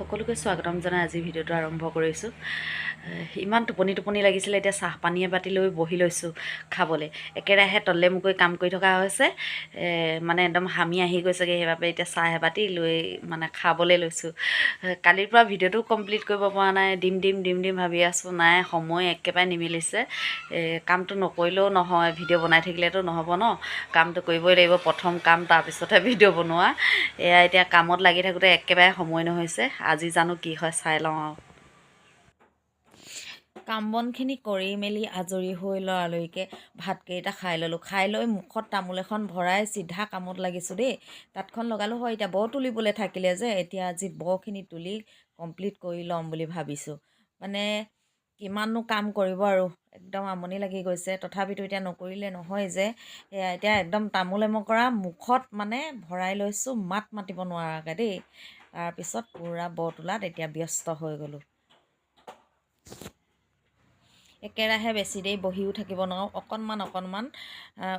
সকলোকে স্বাগতম জনাই আজি ভিডিঅ'টো আৰম্ভ কৰিছোঁ। ইমান টোপনি লাগিছিলে, এতিয়া চাহ পানী এবাতি লৈ বহি লৈছোঁ খাবলৈ। একেৰাহে তলে মুকৈ কাম কৰি থকা হৈছে, মানে একদম হামি আহি গৈছেগৈ। সেইবাবে এতিয়া চাহ এবাতি লৈ মানে খাবলৈ লৈছোঁ। কালিৰ পৰা ভিডিঅ'টো কমপ্লিট কৰিব পৰা নাই, দিম ভাবি আছোঁ, নাই সময় একেবাৰে নিমিলিছে। কামটো নকৰিলেও নহয়, ভিডিঅ' বনাই থাকিলেতো নহ'ব ন, কামটো কৰিবই লাগিব। প্ৰথম কাম, তাৰপিছতহে ভিডিঅ' বনোৱা। এয়া এতিয়া কামত লাগি থাকোঁতে একেবাৰে সময় নহৈছে। আজি জানো কি হয় চাই লওঁ আৰু। কাম বনখিনি কৰি মেলি আজৰি হৈ লৰালৰিকৈ ভাতকেইটা খাই ল'লোঁ। খাই লৈ মুখত তামোল এখন ভৰাই চিধা কামত লাগিছোঁ দেই। তাঁতখন লগালোঁ হয়, এতিয়া বৰ তুলিবলৈ থাকিলে যে, এতিয়া আজি বৰখিনি তুলি কমপ্লিট কৰি ল'ম বুলি ভাবিছোঁ। মানে কিমাননো কাম কৰিব আৰু, একদম আমনি লাগি গৈছে। তথাপিতো এতিয়া নকৰিলে নহয় যে, এতিয়া একদম তামোল এমকৰা মুখত মানে ভৰাই লৈছোঁ, মাত মাতিব নোৱাৰাকৈ দেই। তাৰপিছত পূৰা বৰ তোলাত এতিয়া ব্যস্ত হৈ গ'লোঁ। একেৰাহে বেছি দেৰি বহিও থাকিব নোৱাৰোঁ, অকণমান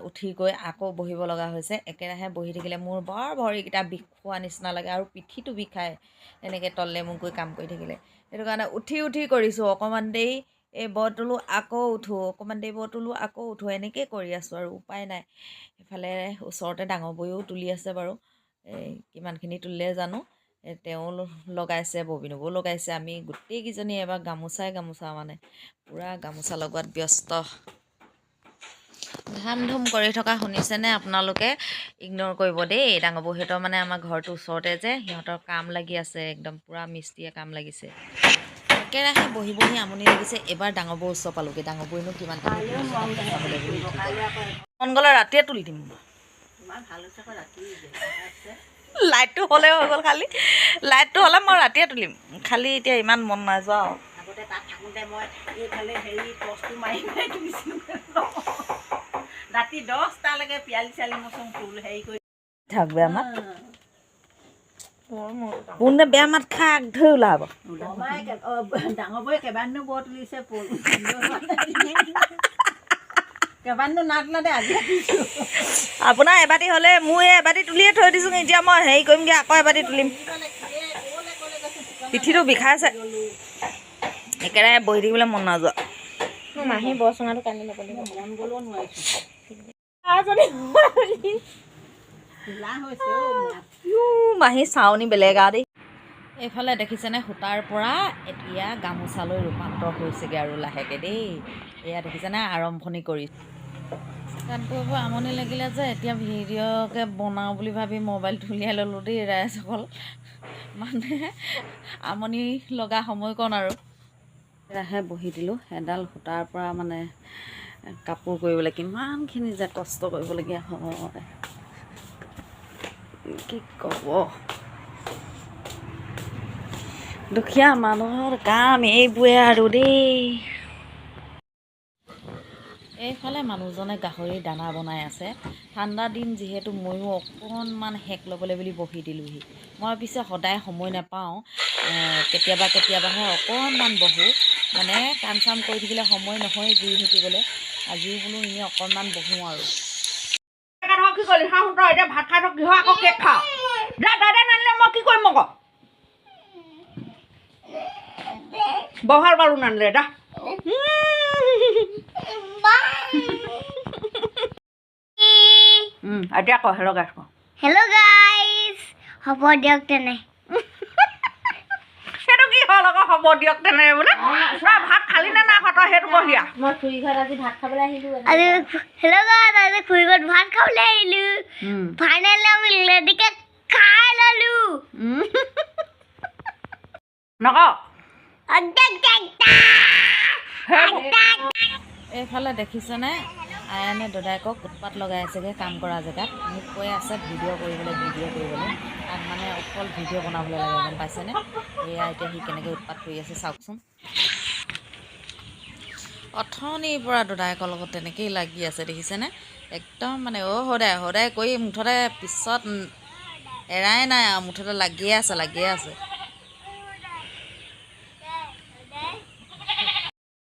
উঠি গৈ আকৌ বহিব লগা হৈছে। একেৰাহে বহি থাকিলে মোৰ বৰ ভৰিকেইটা বিষোৱা নিচিনা লাগে আৰু পিঠিটো বিষায় এনেকৈ তলে মুকৈ কাম কৰি থাকিলে। সেইটো কাৰণে উঠি কৰিছোঁ। অকণমান দেৰি এই বৰ তোলোঁ, আকৌ উঠোঁ, অকণমান দেৰি বৰ তোলোঁ, আকৌ উঠোঁ, এনেকৈ কৰি আছোঁ আৰু উপায় নাই। এইফালে ওচৰতে ডাঙৰ বৌও তুলি আছে বাৰু, কিমানখিনি তুলিলে জানো। তেওঁ লগাইছে, ববিনবৌ লগাইছে, আমি গোটেইকেইজনী এবাৰ গামোচা মানে পূৰা গামোচা লগোৱাত ব্যস্ত। ধাম ধুম কৰি থকা শুনিছেনে আপোনালোকে? ইগন'ৰ কৰিব দেই। ডাঙৰ বৌহঁতৰ মানে আমাৰ ঘৰটোৰ ওচৰতে যে, সিহঁতৰ কাম লাগি আছে, একদম পূৰা মিস্ত্ৰীয়ে কাম লাগিছে। একেৰাহে বহি আমনি লাগিছে। এবাৰ ডাঙৰ বৌৰ ওচৰ পালোগৈ। ডাঙৰ বৌনো কিমান মন গ'লে ৰাতিয়ে তুলি দিম। লাইটটো হ'লে হৈ গ'ল, খালি লাইটটো হ'লে মই ৰাতিয়ে তুলিম, খালি এতিয়া ইমান মন নাই যোৱা আৰু। আগতে তাত থাকোঁতে মই এইফালে টৰ্চটো মাৰি তুলিছিলোঁ ৰাতি 10টালৈকে, পিয়ালি মচুম ফুল কৰি থাক। বেয়া মাত কোনে বেয়া মাত খাক ধৰি ওলাব। ডাঙৰ বৌয়ে কেইবাদিনো বৰ তুলিছে, কেইবাদিনো না তোলাতে আজি আপোনাৰ এবাটি হ'লে মোৰ এই এবাটি তুলিয়ে থৈ দিছোঁ। এতিয়া মই হেৰি কৰিমগৈ, আকৌ এবাটি তুলিম। পিঠিটো বিষাইছে, একেৰাহে বহি থাকিবলৈ মন নাযোৱা। মাহী বৰ চুঙাটো কান্দি ল'ব লাগিব, মন গ'লেও নোৱাৰিছোঁ। মাহী চাউনি বেলেগ আৰু দেই। এইফালে দেখিছেনে, সূতাৰ পৰা এতিয়া গামোচালৈ ৰূপান্তৰ হৈছেগৈ আৰু লাহেকৈ দেই। এয়া দেখিছেনে, আৰম্ভণি কৰিছোঁ। তাত গৈ আমনি লাগিলে যে, এতিয়া ভিডিঅ'কে বনাওঁ বুলি ভাবি মোবাইলটো উলিয়াই ল'লোঁ দেই ৰাইজসকল। মানে আমনি লগা সময়কণ আৰু একেৰাহে বহি দিলোঁ। এডাল সূতাৰ পৰা মানে কাপোৰ কৰিবলৈ কিমানখিনি যে কষ্ট কৰিবলগীয়া হয়, কি ক'ব। দুখীয়া মানুহৰ কাম এইবোৰে আৰু দেই। এইফালে মানুহজনে গাহৰি দানা বনাই আছে। ঠাণ্ডা দিন যিহেতু, ময়ো অকণমান সেক ল'বলৈ বুলি বহি দিলোঁহি। মই পিছে সদায় সময় নাপাওঁ, কেতিয়াবাহে অকণমান বহোঁ। মানে কাম চাম কৰি থাকিলে সময় নহয় জুই সেকিবলৈ। আজিও বোলো এনেই অকণমান বহোঁ আৰু। কি কৰিলি এতিয়া ভাত খাই থক, কিহৰ আকৌ কেক খাওঁ? দাদা নানিলে মই কি কৰিম আকৌ? বহাৰ বাৰু নানিলে দা। এতিয়া ক হেল্ল' গাইছ, হেল্ল' গাইছ, হ'ব দিয়ক তেনে। সেইটো কি হ'ল আকৌ হ'ব দিয়ক তেনে বোলে? ভাত খালি নে নাই খোৱা তই সেইটো কহিয়া? মই খুৰী ঘৰত আজি ভাত খাবলৈ আহিলোঁ। হেল্ল' গাইছ, আজি খুৰী ঘৰত ভাত খাবলৈ আহিলোঁ। ফাইনেলি আমি লেডিকে খাই ল'লোঁ। নকওঁ এইফালে দেখিছেনে, আয়ানে দদায়েকক উৎপাত লগাই আছেগৈ কাম কৰা জেগাত। মোক কৈ আছে ভিডিঅ' কৰিবলৈ। তাত মানে অকল ভিডিঅ' বনাবলৈ লাগে, গম পাইছেনে? এয়া এতিয়া সি কেনেকৈ উৎপাত কৰি আছে চাওকচোন। অথনিৰ পৰা দদায়েকৰ লগত তেনেকেই লাগি আছে, দেখিছেনে? একদম মানে সদায় কৰি মুঠতে পিছত এৰাই নাই আৰু, মুঠতে লাগিয়ে আছে।